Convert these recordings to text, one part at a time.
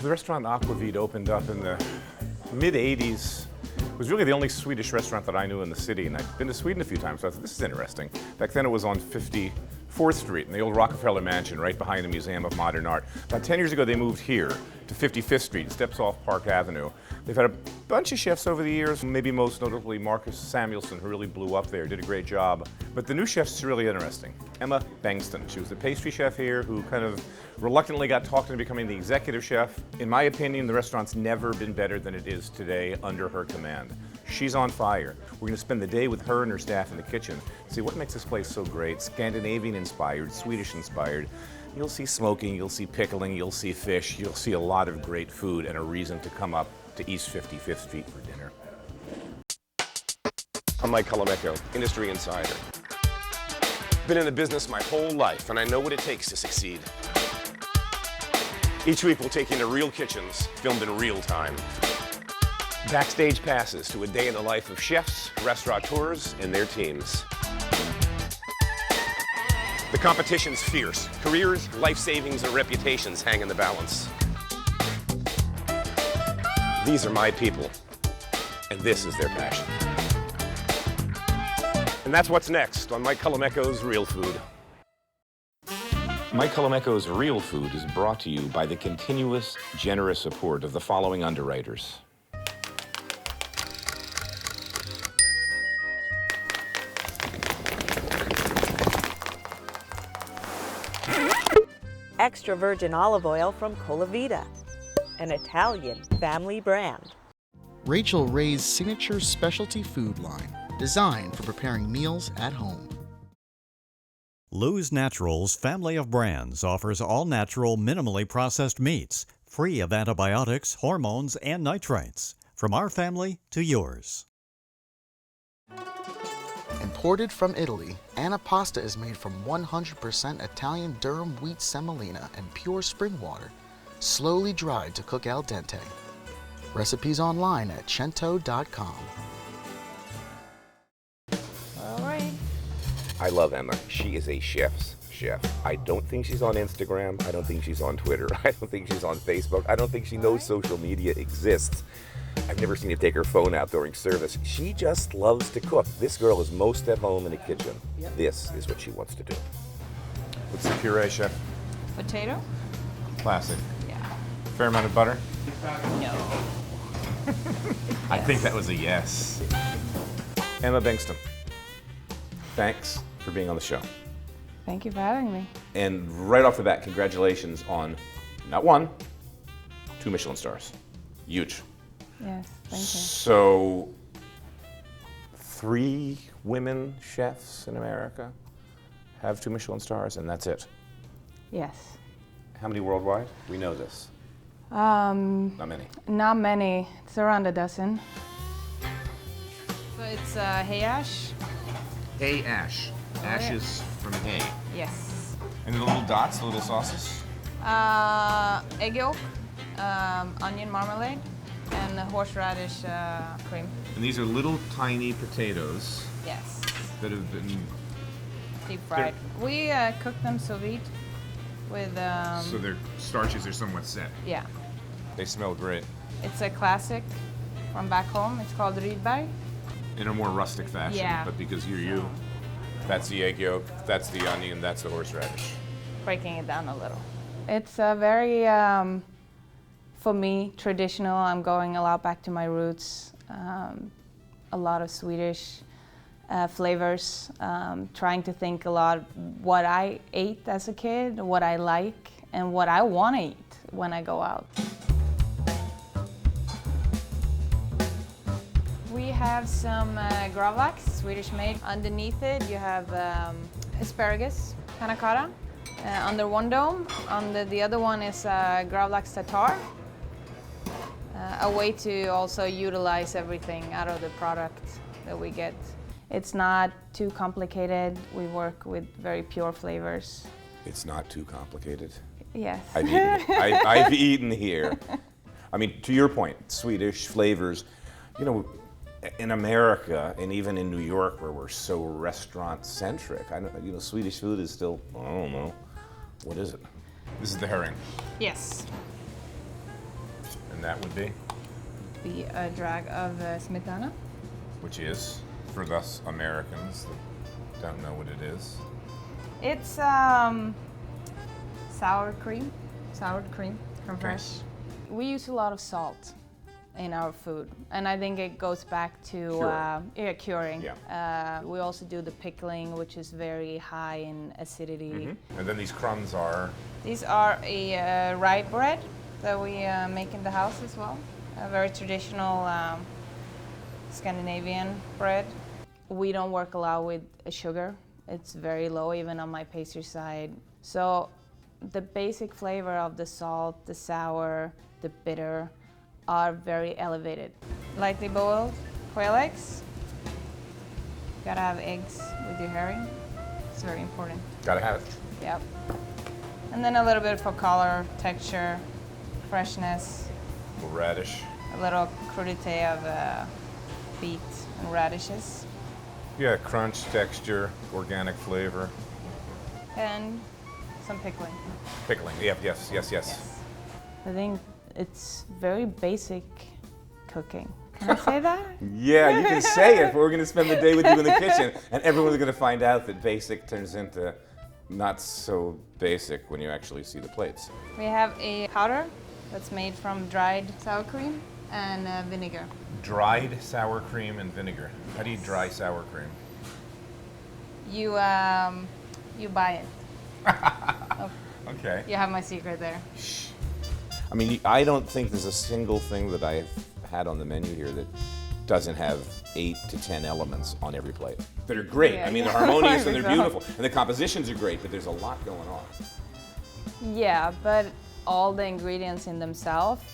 The restaurant Aquavit opened up in the mid-'80s. It was really the only Swedish restaurant that I knew in the city, and I'd been to Sweden a few times, so I thought, this is interesting. Back then it was on 54th Street in the old Rockefeller Mansion right behind the Museum of Modern Art. About 10 years ago they moved here to 55th Street, steps off Park Avenue. They've had a bunch of chefs over the years, maybe most notably Marcus Samuelsson, who really blew up there, did a great job. But the new chef's really interesting. Emma Bengtsson. She was the pastry chef here who kind of reluctantly got talked into becoming the executive chef. In my opinion, the restaurant's never been better than it is today under her command. She's on fire. We're going to spend the day with her and her staff in the kitchen, see what makes this place so great. Scandinavian inspired, Swedish inspired. You'll see smoking, you'll see pickling, you'll see fish, you'll see a lot of great food and a reason to come up to East 55th Street for dinner. I'm Mike Colameco, industry insider. Been in the business my whole life, and I know what it takes to succeed. Each week we'll take you into real kitchens, filmed in real time. Backstage passes to a day in the life of chefs, restaurateurs, and their teams. The competition's fierce. Careers, life savings, and reputations hang in the balance. These are my people, and this is their passion. And that's what's next on Mike Colameco's Real Food. Mike Colameco's Real Food is brought to you by the continuous, generous support of the following underwriters. Extra virgin olive oil from Colameco, an Italian family brand. Rachel Ray's signature specialty food line, designed for preparing meals at home. Lou's Naturals family of brands offers all-natural, minimally processed meats, free of antibiotics, hormones, and nitrates. From our family to yours. Imported from Italy, Anna pasta is made from 100% Italian durum wheat semolina and pure spring water, slowly dried to cook al dente. Recipes online at cento.com. All right. I love Emma. She is a chef's chef. I don't think she's on Instagram. I don't think she's on Twitter. I don't think she's on Facebook. I don't think she knows social media exists. I've never seen her take her phone out during service. She just loves to cook. This girl is most at home in the kitchen. Yep. This is what she wants to do. What's the puree, chef? Potato? Classic. Yeah. Fair amount of butter? No. I think that was a yes. Emma Bengtsson, thanks for being on the show. Thank you for having me. And right off the bat, congratulations on not one, 2 Michelin stars. Huge. Yes, thank you. So, 3 women chefs in America have 2 Michelin stars, and that's it. Yes. How many worldwide? We know this. Not many. Not many. It's around a dozen. So it's hay ash. Hay ash. Ashes from hay. Yes. And the little dots, the little sauces? Egg yolk, onion marmalade, and horseradish cream. And these are little tiny potatoes Yes. that have been... Deep fried. We cook them sous vide with... so their starches are somewhat set. Yeah. They smell great. It's a classic from back home. It's called rydberg. In a more rustic fashion, Yeah. but because you're you. That's the egg yolk, that's the onion, that's the horseradish. Breaking it down a little. It's a very, for me, traditional. I'm going a lot back to my roots. A lot of Swedish flavors. Trying to think a lot what I ate as a kid, what I like, and what I want to eat when I go out. We have some gravlax, Swedish made. Underneath it you have asparagus, panna cotta, under one dome. Under the other one is gravlax tartar. A way to also utilize everything out of the product that we get. It's not too complicated. We work with very pure flavors. It's not too complicated. Yes. I've eaten here. I mean, to your point, Swedish flavors, you know, in America and even in New York where we're so restaurant-centric, you know, Swedish food is still, I don't know, what is it? This is the herring. Yes. And that would be? Be a drag of smetana. Which is, for us Americans that don't know what it is. It's sour cream from fresh. We use a lot of salt in our food, and I think it goes back to curing. Yeah. We also do the pickling, which is very high in acidity. And then these crumbs are? These are a rye bread that we make in the house as well. A very traditional Scandinavian bread. We don't work a lot with sugar. It's very low, even on my pastry side. So the basic flavor of the salt, the sour, the bitter are very elevated. Lightly boiled quail eggs. Gotta have eggs with your herring. It's very important. Gotta have it. Yep. And then a little bit for color, texture, freshness. A little radish. A little crudité of beet and radishes. Yeah, crunch, texture, organic flavor. And some pickling. Pickling, yeah, yes. I think it's very basic cooking. Can I say that? Yeah, you can say it, but we're going to spend the day with you in the kitchen, and everyone's going to find out that basic turns into not so basic when you actually see the plates. We have a powder that's made from dried sour cream and vinegar. Dried sour cream and vinegar. How do you dry sour cream? You buy it. Okay. You have my secret there. I mean, I don't think there's a single thing that I've had on the menu here that doesn't have 8 to 10 elements on every plate. That are great. Yeah, I mean, they're yeah. harmonious and they're beautiful, and the compositions are great, but there's a lot going on. Yeah, but all the ingredients in themselves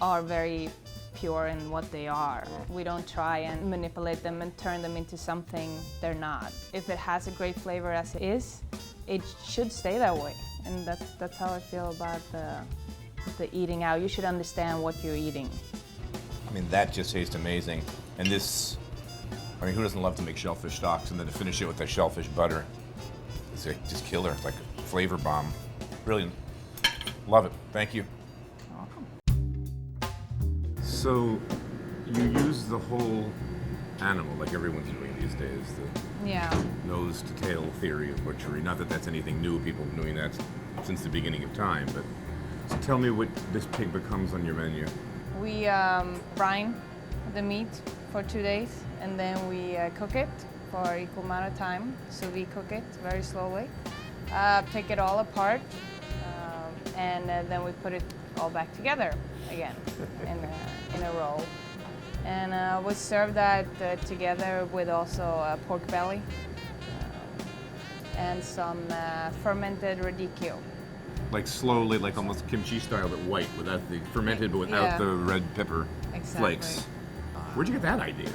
are very pure in what they are. We don't try and manipulate them and turn them into something they're not. If it has a great flavor as it is, it should stay that way. And that's how I feel about the eating out. You should understand what you're eating. I mean, that just tastes amazing. And this, I mean, who doesn't love to make shellfish stocks and then to finish it with that shellfish butter? It's like just killer. It's like a flavor bomb. Brilliant. Love it. Thank you. So, you use the whole animal like everyone's doing these days, the Yeah. nose to tail theory of butchery. Not that that's anything new, people have been doing that since the beginning of time, but so tell me what this pig becomes on your menu. We brine the meat for 2 days, and then we cook it for equal amount of time. So we cook it very slowly, take it all apart, and then we put it all back together again in a roll. And we serve that together with also pork belly and some fermented radicchio. Like slowly, like almost kimchi style, but white, without the fermented, but without the red pepper flakes. Where'd you get that idea?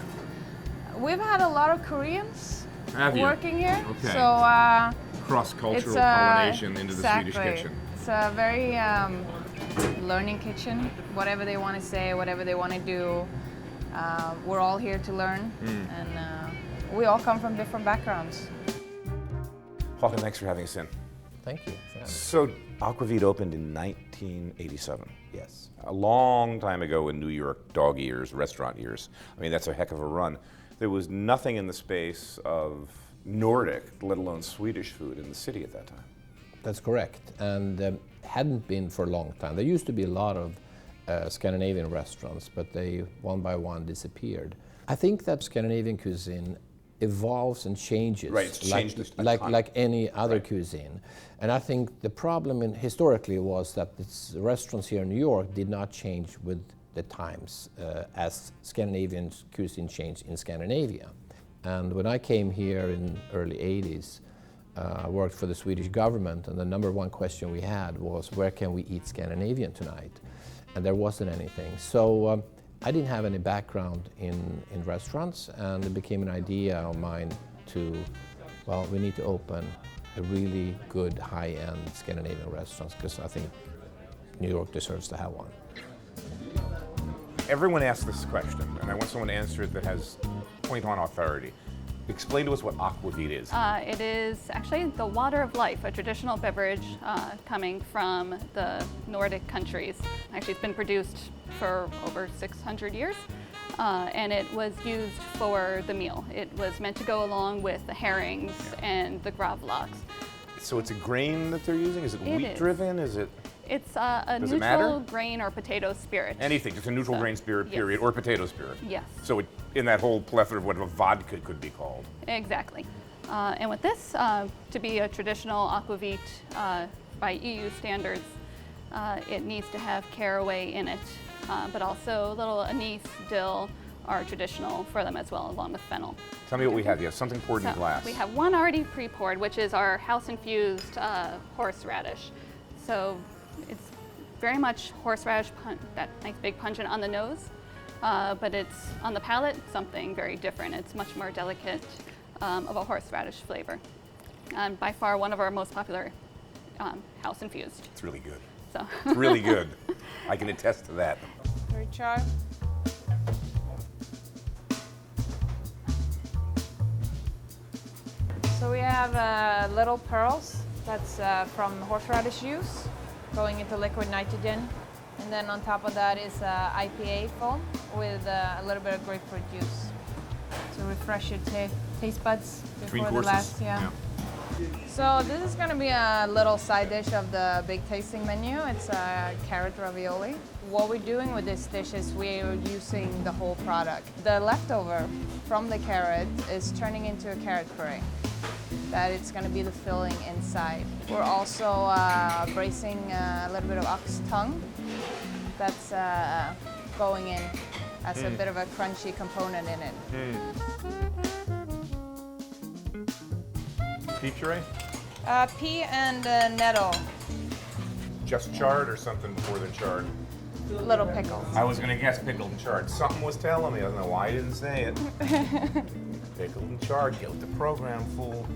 We've had a lot of Koreans Have you? working here, Okay. so Cross-cultural pollination into exactly. the Swedish kitchen. It's a very learning kitchen. Whatever they want to say, whatever they want to do, we're all here to learn, and we all come from different backgrounds. Håkan, thanks for having us in. Thank you. So, Aquavit opened in 1987. Yes. A long time ago in New York dog years, restaurant years. I mean, that's a heck of a run. There was nothing in the space of Nordic, let alone Swedish food in the city at that time. That's correct, and hadn't been for a long time. There used to be a lot of Scandinavian restaurants, but they one by one disappeared. I think that Scandinavian cuisine evolves and changes, Right, it's changed a ton. like any other Right. cuisine. And I think the problem historically was that the restaurants here in New York did not change with the times as Scandinavian cuisine changed in Scandinavia. And when I came here in early 80s, I worked for the Swedish government, and the number one question we had was, where can we eat Scandinavian tonight? And there wasn't anything. So I didn't have any background in restaurants, and it became an idea of mine to, well, we need to open a really good high-end Scandinavian restaurants, because I think New York deserves to have one. Everyone asks this question, and I want someone to answer it that has point-on authority. Explain to us what Aquavit is. It is actually the water of life, a traditional beverage coming from the Nordic countries. Actually, it's been produced for over 600 years, and it was used for the meal. It was meant to go along with the herrings and the gravlax. So it's a grain that they're using? Is it It wheat is. driven? Is it It's a Does it matter? neutral grain or potato spirit. anything? Just a neutral So, grain spirit, yes. period, or potato spirit? Yes. So in that whole plethora of what a vodka could be called. Exactly. And with this, to be a traditional aquavit by EU standards, it needs to have caraway in it, but also a little anise, dill are traditional for them as well, along with fennel. Tell me what we have. You have something poured in So glass. we have one already pre-poured, which is our house-infused horseradish. So it's very much horseradish, that nice big pungent on the nose, but it's on the palate something very different. It's much more delicate of a horseradish flavor. And by far one of our most popular house-infused. It's really good. So It's really good. I can attest to that. Very char. So we have little pearls. That's from horseradish juice going into liquid nitrogen. And then on top of that is IPA foam with a little bit of grapefruit juice to refresh your taste buds Between before the courses. last. Yeah. So this is going to be a little side dish of the big tasting menu. It's a carrot ravioli. What we're doing with this dish is we're using the whole product. The leftover from the carrot is turning into a carrot puree. That it's going to be the filling inside. We're also bracing a little bit of ox tongue. That's going in as a bit of a crunchy component in it. Pea puree? Pea and nettle, Just charred or something before they're charred? little pickles. I was gonna guess pickled and charred. Something was telling me. I don't know why I didn't say it. Pickled and charred. Get with the program, fool.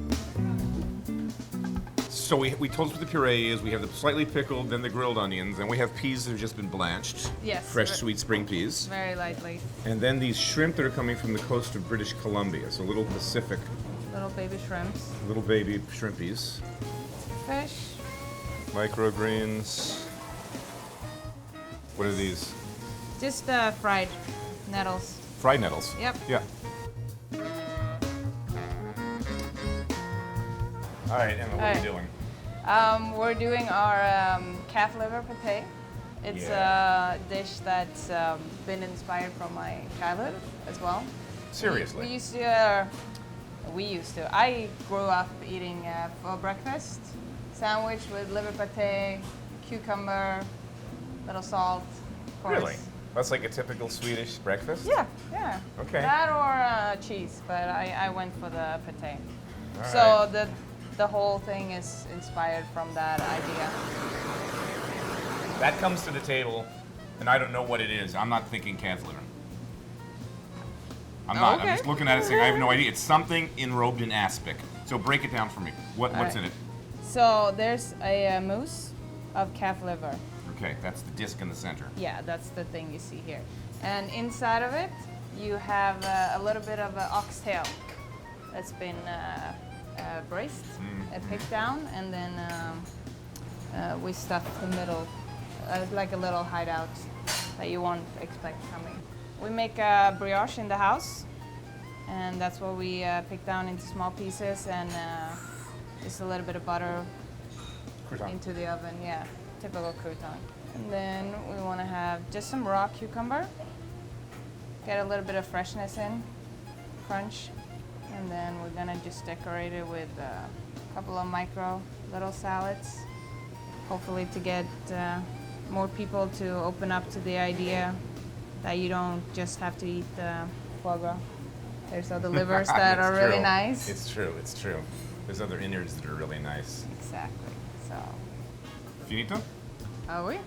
So we told us what the puree is. We have the slightly pickled, then the grilled onions, and we have peas that have just been blanched. Yes. Fresh, sweet spring peas. Very lightly. And then these shrimp that are coming from the coast of British Columbia. So little Pacific, Little baby shrimps. little baby shrimpies. Fish. Microgreens. What are these? Just fried nettles. Fried nettles. Yep. Yeah. All right, Emma, what are you doing? We're doing our calf liver pate. It's a dish that's been inspired from my childhood as well. Seriously? We used to. I grew up eating for breakfast, sandwich with liver pate, cucumber, little salt, of course. Really? That's like a typical Swedish breakfast? Yeah, yeah. Okay. That or cheese, but I went for the pate. All So right. the whole thing is inspired from that idea. That comes to the table, and I don't know what it is. I'm not thinking calf liver. I'm not. Okay. I'm just looking at it saying I have no idea. It's something enrobed in aspic. So break it down for me. What's right. in it? So there's a mousse of calf liver. Okay, that's the disc in the center. Yeah, that's the thing you see here. And inside of it, you have a little bit of an oxtail that's been braced, picked down, and then we stuff the middle, like a little hideout that you won't expect coming. We make a brioche in the house, and that's what we pick down into small pieces and just a little bit of butter Crouton. into the oven. Yeah, typical crouton. And then we want to have just some raw cucumber, get a little bit of freshness in, crunch, and then we're gonna just decorate it with a couple of micro little salads, hopefully to get more people to open up to the idea that you don't just have to eat foie gras. There's other livers that are really true. nice. It's true. It's true. There's other innards that are really nice. Exactly. So, Finito? are we?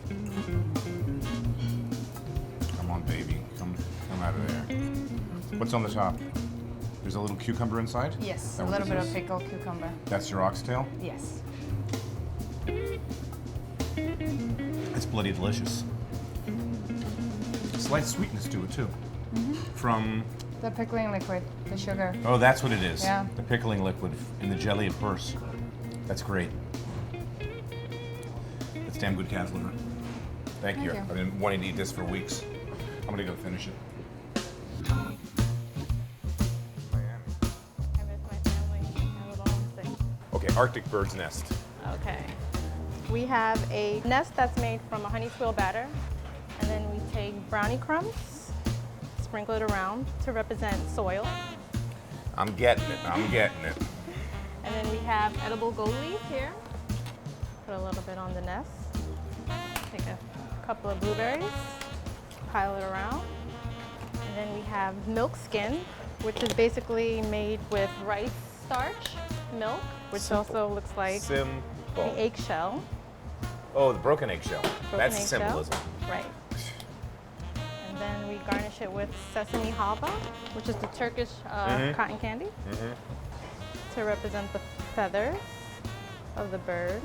Come on, baby. Come out of there. What's on the top? There's a little cucumber inside? Yes, Is a that what little this bit is? of pickled cucumber. That's your oxtail? Yes. It's bloody delicious. Slight sweetness to it too. From The pickling liquid, the sugar. Oh, that's what it is. Yeah. The pickling liquid in the jelly, of course. That's great. That's damn good cat liver. Thank you. you. I've been wanting to eat this for weeks. I'm gonna go finish it. I miss my family. I'm a little homesick. Okay, Arctic bird's nest. Okay. We have a nest that's made from a honey swill batter, and then we take brownie crumbs, sprinkle it around to represent soil, I'm getting it. I'm getting it. and then we have edible gold leaf here. Put a little bit on the nest. Take a couple of blueberries, pile it around, and then we have milk skin, which is basically made with rice starch, milk, which Simple. also looks like Simple. the eggshell. Oh, the broken eggshell. Broken That's eggshell. symbolism. Right. And then we garnish it with sesame halva, which is the Turkish cotton candy, to represent the feathers of the bird.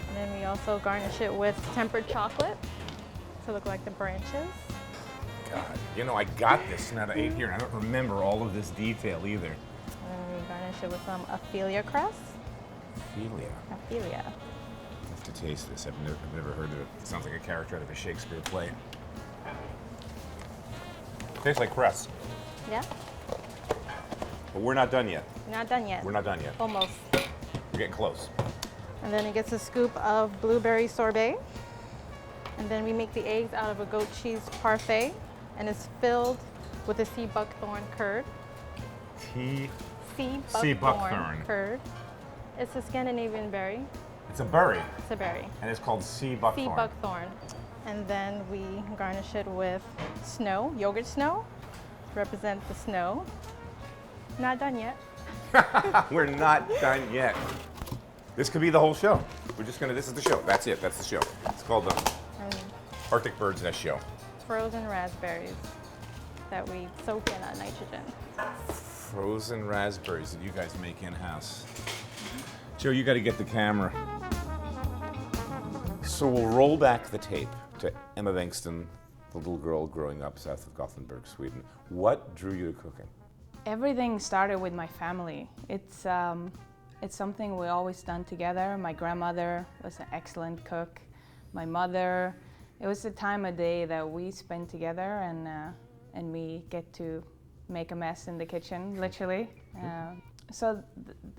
And then we also garnish it with tempered chocolate to look like the branches. God, you know, I got this now that I ate here, and I don't remember all of this detail either. And then we garnish it with some Ophelia cress. Ophelia. Ophelia. I have to taste this. I've never heard of it. It sounds like a character out of a Shakespeare play. Tastes like cress, Yeah? but we're not done yet. Not done yet. We're not done yet. Almost. We're getting close. And then it gets a scoop of blueberry sorbet. And then we make the eggs out of a goat cheese parfait, and it's filled with a sea buckthorn curd. Tea. Sea buckthorn buckthorn. curd. It's a Scandinavian berry. It's a berry, It's a berry. and it's called sea buckthorn. Sea buckthorn. And then we garnish it with snow, yogurt snow, to represent the snow. Not done yet. We're not done yet. This could be the whole show. We're just gonna, this is the show. That's it, that's the show. It's called the And Arctic Bird's Nest Show. frozen raspberries that we soak in nitrogen. Frozen raspberries that you guys make in-house. Joe, you gotta get the camera. So we'll roll back the tape to Emma Bengtsson, the little girl growing up south of Gothenburg, Sweden. What drew you to cooking? Everything started with my family. It's something we always done together. My grandmother was an excellent cook. My mother, it was a time of day that we spent together, and we get to make a mess in the kitchen, literally.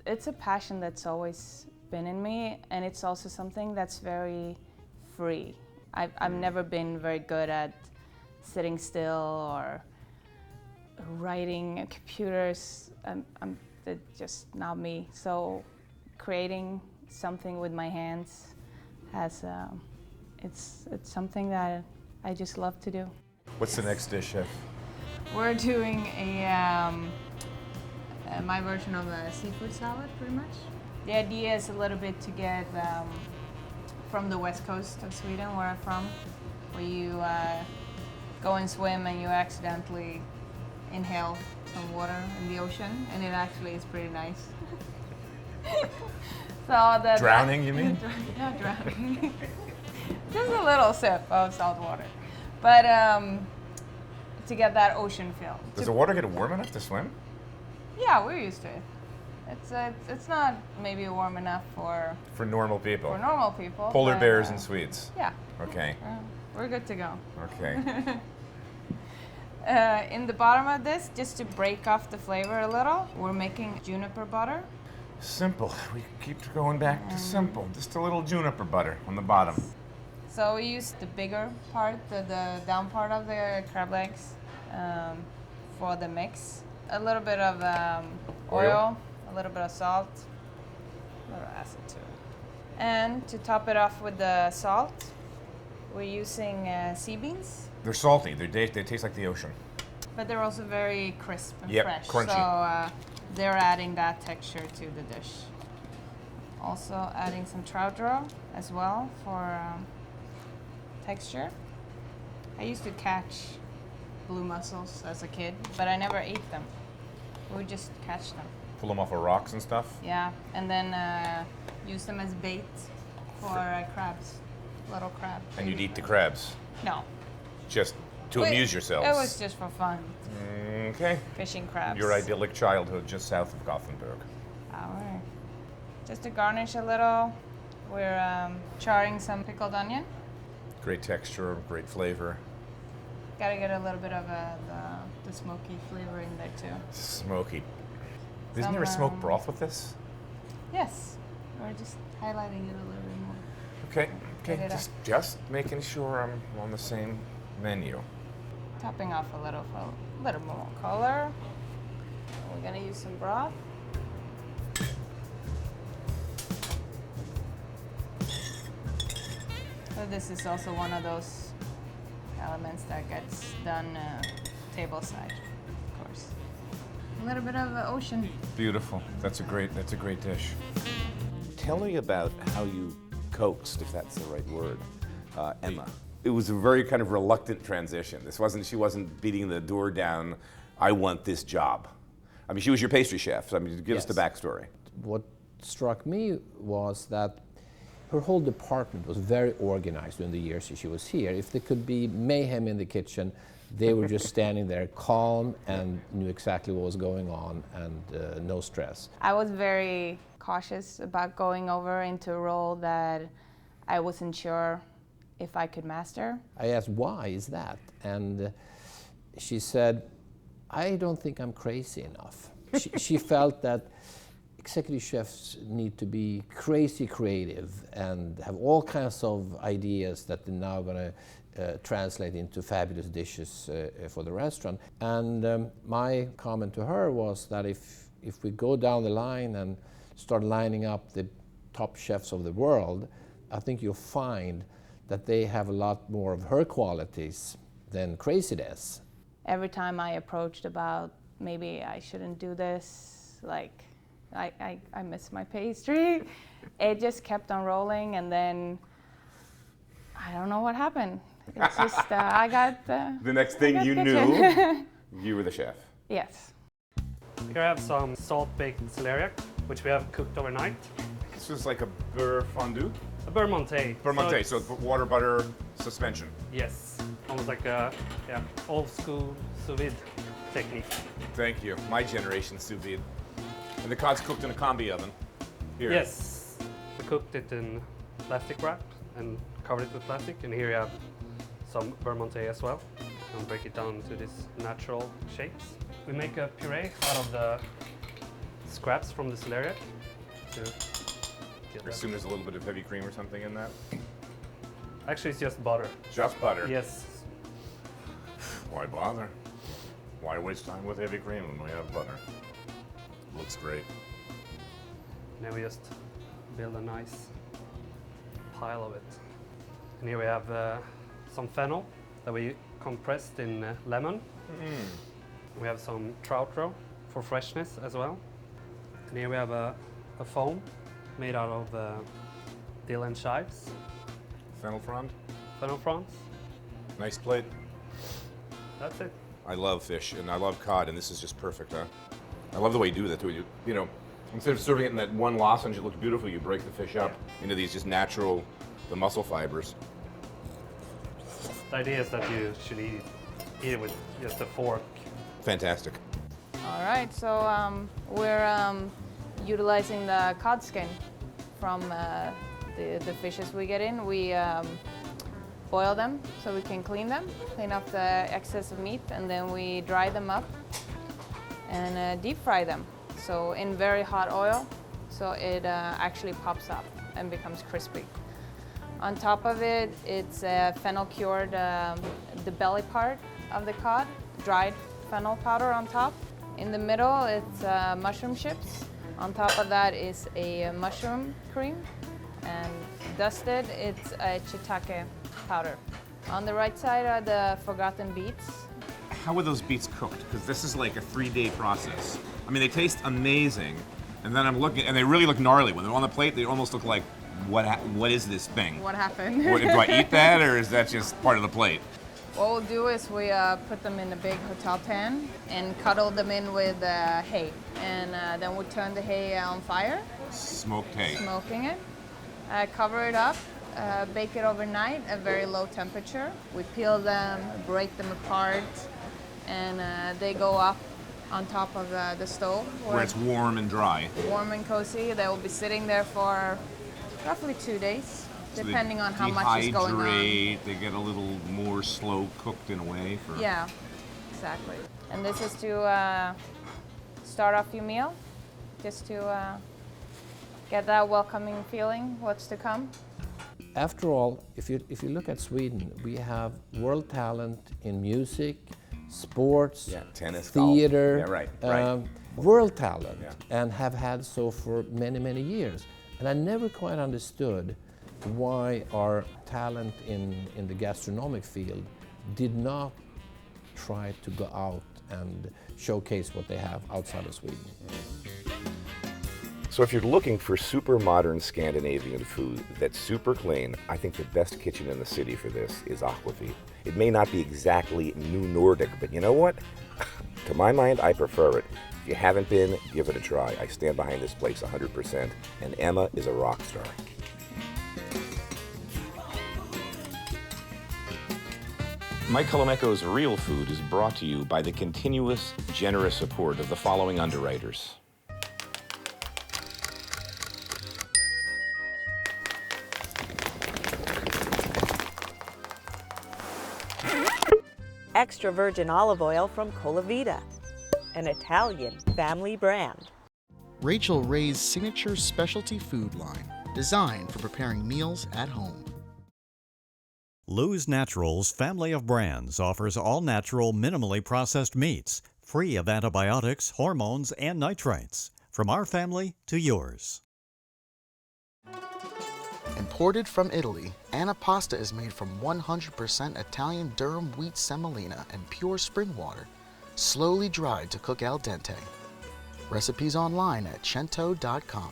It's a passion that's always been in me, and it's also something that's very free. I've never been very good at sitting still or writing computers. It's just not me. So creating something with my hands it's something that I just love to do. What's the next dish, chef? We're doing my version of a seafood salad, pretty much. The idea is a little bit to get from the west coast of Sweden, where I'm from, where you go and swim and you accidentally inhale some water in the ocean, and it actually is pretty nice. Drowning, you mean? Not drowning. Just a little sip of salt water. But to get that ocean feel. Does the water get warm enough to swim? Yeah, we're used to it. It's not maybe warm enough for normal people. normal people. Polar but, bears and Swedes. Yeah, Okay. we're good to go. Okay. In the bottom of this, just to break off the flavor a little, we're making juniper butter. Simple. We keep going back to simple. Just a little juniper butter on the bottom. So we use the bigger part, the down part of the crab legs for the mix. A little bit of oil, a little bit of salt, a little acid too. And to top it off with the salt, we're using sea beans. They're salty. They taste like the ocean. But they're also very crisp and Yep, fresh. crunchy. So they're adding that texture to the dish. Also adding some trout roe as well for texture. I used to catch blue mussels as a kid, but I never ate them. We would just catch them. Pull them off of rocks and stuff. Yeah, and then use them as bait for crabs, little crabs. And you'd eat the crabs. No, Just To amuse yourselves. It was just for fun, Okay. fishing crabs. Your idyllic childhood just south of Gothenburg. All right. Just to garnish a little, we're charring some pickled onion. Great texture, great flavor. Gotta get a little bit of the smoky flavor in there too. Smoky. Isn't Some, there a smoked broth with this? Yes, we're just highlighting it a little bit more. Okay, Get it just making sure I'm on the same menu. Topping off a little for a little more color. We're gonna use some broth. So this is also one of those elements that gets done tableside, of course. A little bit of ocean. Beautiful. That's a great dish. Tell me about how you coaxed, if that's the right word, Emma. It was a very kind of reluctant transition. She wasn't beating the door down, I want this job. I mean, she was your pastry chef, so I mean, give us the backstory. What struck me was that her whole department was very organized during the years she was here. If there could be mayhem in the kitchen, they were just standing there calm and knew exactly what was going on and no stress. I was very cautious about going over into a role that I wasn't sure if I could master. I asked, why is that? And she said, I don't think I'm crazy enough. She felt that executive chefs need to be crazy creative and have all kinds of ideas that they're now going to translate into fabulous dishes for the restaurant. And my comment to her was that if we go down the line and start lining up the top chefs of the world, I think you'll find that they have a lot more of her qualities than craziness. Every time I approached about maybe I shouldn't do this, like I miss my pastry, it just kept on rolling, and then I don't know what happened. It's just I got the next thing you knew, you were the chef. Yes. Here I have some salt-baked celeriac, which we have cooked overnight. This is like a beurre fondue? A beurre monté. Beurre monté, so water, butter, suspension. Yes, almost like a old school sous vide technique. Thank you. My generation sous vide. And the cod's cooked in a combi oven. Here. Yes, we cooked it in plastic wrap and covered it with plastic. And here you have some beurre monté as well. And break it down to these natural shapes. We make a puree out of the scraps from the celeriac. I assume there's a little bit of heavy cream or something in that? Actually, it's just butter. Just butter? Yes. Why bother? Why waste time with heavy cream when we have butter? Looks great. Now we just build a nice pile of it. And here we have some fennel that we compressed in lemon. We have some trout roe for freshness as well. And here we have a foam made out of dill and chives. Fennel frond? Fennel fronds. Nice plate. That's it. I love fish and I love cod, and this is just perfect, huh? I love the way you do that too. You know, instead of serving it in that one lozenge, it looks beautiful. You break the fish up into these just natural, the muscle fibers. The idea is that you should eat it with just a fork. Fantastic. All right, so we're utilizing the cod skin from the fishes we get in. We boil them so we can clean off the excess of meat, and then we dry them up and deep fry them. So in very hot oil, so it actually pops up and becomes crispy. On top of it, it's fennel cured the belly part of the cod, dried fennel powder on top. In the middle, it's mushroom chips. On top of that is a mushroom cream, and dusted, it's a shiitake powder. On the right side are the forgotten beets. How were those beets cooked? Because this is like a 3-day process. I mean, they taste amazing, and then I'm looking, and they really look gnarly. When they're on the plate, they almost look like, what is this thing? What happened? Do I eat that, or is that just part of the plate? What we'll do is we put them in a big hotel pan and cuddle them in with hay. And then we turn the hay on fire. Smoked hay. Smoking it. Cover it up bake it overnight at very low temperature. We peel them, break them apart, and they go up on top of the stove. Where it's warm and dry. Warm and cozy. They will be sitting there for roughly 2 days, So depending on how much is going on. They get a little more slow cooked in a way. Yeah, exactly. And this is to start off your meal, just to get that welcoming feeling, what's to come. After all, if you look at Sweden, we have world talent in music, sports, tennis, theater, golf. Right. World talent, and have had so for many, many years. And I never quite understood why our talent in the gastronomic field did not try to go out and showcase what they have outside of Sweden. So if you're looking for super modern Scandinavian food that's super clean, I think the best kitchen in the city for this is Aquavit. It may not be exactly new Nordic, but you know what? To my mind, I prefer it. If you haven't been, give it a try. I stand behind this place 100%, and Emma is a rock star. My Colameco's Real Food is brought to you by the continuous, generous support of the following underwriters. Extra virgin olive oil from Colameco, an Italian family brand. Rachel Ray's signature specialty food line, designed for preparing meals at home. Lou's Naturals family of brands offers all-natural, minimally processed meats, free of antibiotics, hormones, and nitrates. From our family to yours. Imported from Italy, Anna pasta is made from 100% Italian durum wheat semolina and pure spring water, slowly dried to cook al dente. Recipes online at cento.com.